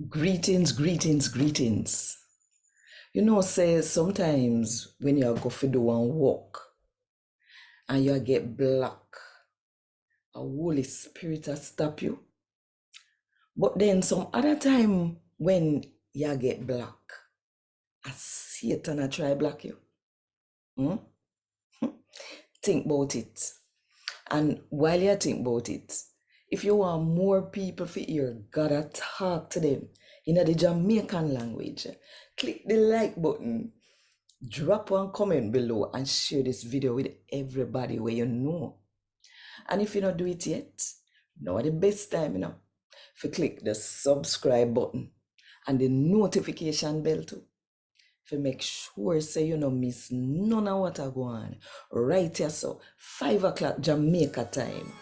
Greetings, greetings, greetings. Say sometimes when you go for do one walk and you get black, a Holy Spirit will stop you. But then some other time when you get black, a Satan will try block you. Hmm? Think about it. And while you think about it, if you want more people to hear God talk to them in the Jamaican language, click the like button, drop one comment below, and share this video with everybody where you know. And if you don't do it yet, now the best time, if you click the subscribe button and the notification bell too. To make sure say you no miss none of what I go on. Right here so 5 o'clock Jamaica time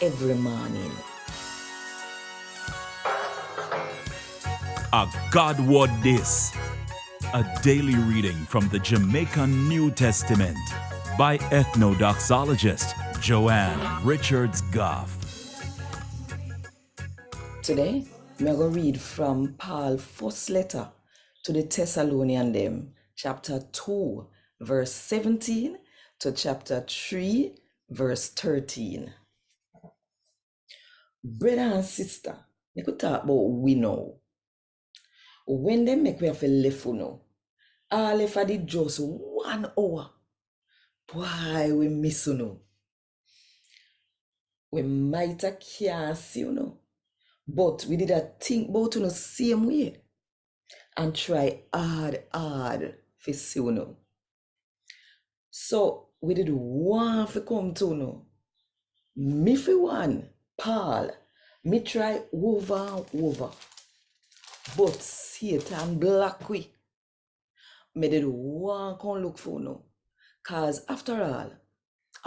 every morning. A God Word This, a daily reading from the Jamaican New Testament by Ethnodoxologist Joanne Richards Goffe. Today, I'm going to read from Paul's first letter to the Thessalonians, them, chapter 2, verse 17 to chapter 3, verse 13. Brother and sister, we could talk about we know. When they make we have a left all if I did just 1 hour, boy, we miss We might have can't see but we did a think about the same way and try hard for see So we did want to come to me for one, Paul, me try over and over, but Satan block we. Me did want to look for cause after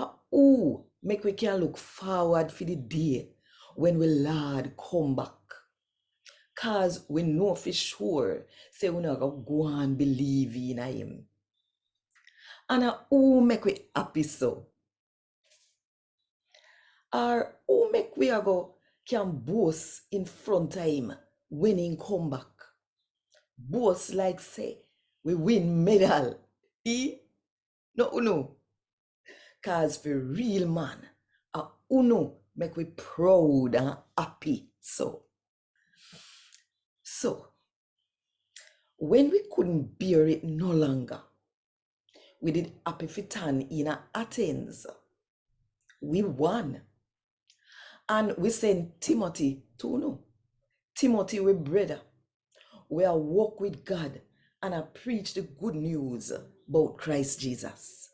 all, make we can look forward for the day when we Lord come back. Cause we know for sure, say we not gonna go and believe in him. And who make we happy so? Or who make we can boast in front of him when he come back? Boast like say, we win medal. No. Cause for real man, uno make we proud and happy so. So, when we couldn't bear it no longer, we did happy fitan in Athens. We won. And we sent Timothy to Timothy, we brother. We are walk with God and I preach the good news about Christ Jesus.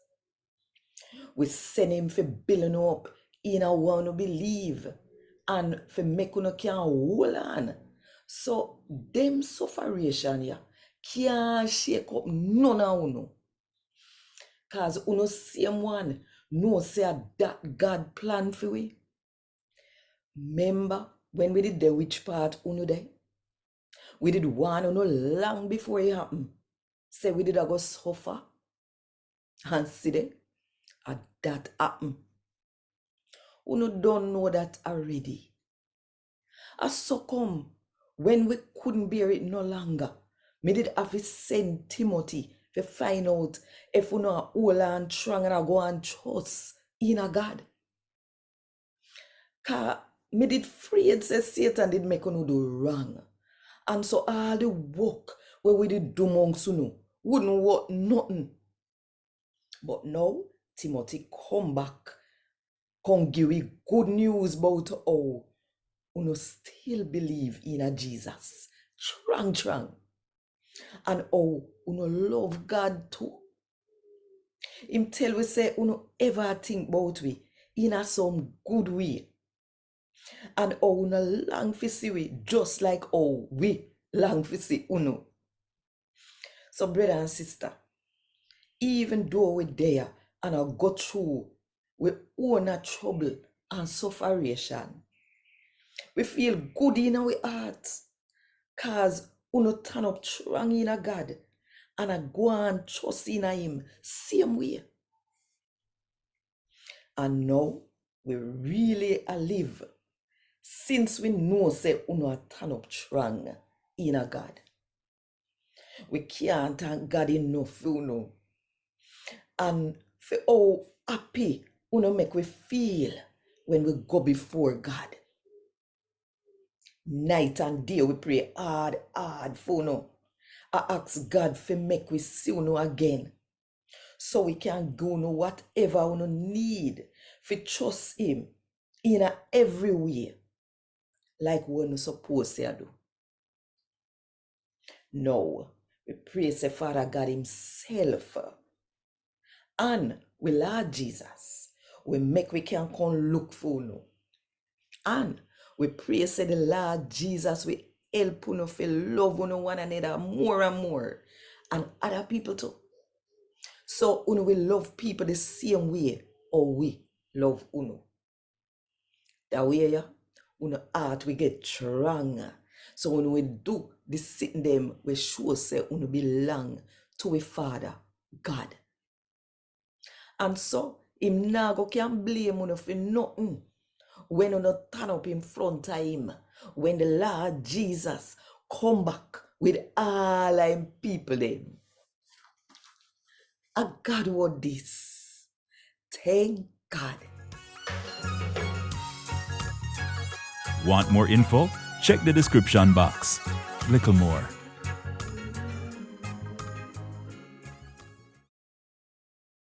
We send him for building up in a one to believe and for make you can hold on. So them sufferation yeah can't shake up none of uno. Cause uno same one no say that God plan for we. Remember when we did the which part uno there? We did one uno long before it happened. Say we did a go suffer and see there that happen. Uno don't know that already. As so come when we couldn't bear it no longer, me did have to send Timothy to find out if we know hold and strong and go and trust in a God. Cause me did afraid say Satan did make you do wrong. And so all the work where we did do amongst you wouldn't work nothing. But now Timothy come back, come give we good news about how you still believe in a Jesus. Strong. And how you love God too. Him tell we say you ever think about we in a some good way. And how you long for see we just like how we long for see uno. So brother and sister, even though we're there and I go through we own a trouble and sufferation, we feel good in our hearts cause uno turn up strong in a God and I go and trust in him same way. And now we really live since we know say uno turn up strong in a God. We can't thank God enough, And for how happy make we feel when we go before God. Night and day we pray hard for I ask God for make we see again. So we can go whatever we need for trust him in every way. Like we're supposed to do. No, we pray say Father God himself. And we Lord Jesus. We make we can come look for And we pray say the Lord Jesus will help you to love one another more and more. And other people too. So we love people the same way or we love uno. That way, heart we get stronger. So when we do this sitting them, we sure say belong to a Father, God. And so him now go can blame for nothing when turn up in front of him. When the Lord Jesus come back with all him people them. A God what this. Thank God. Want more info? Check the description box. Little more.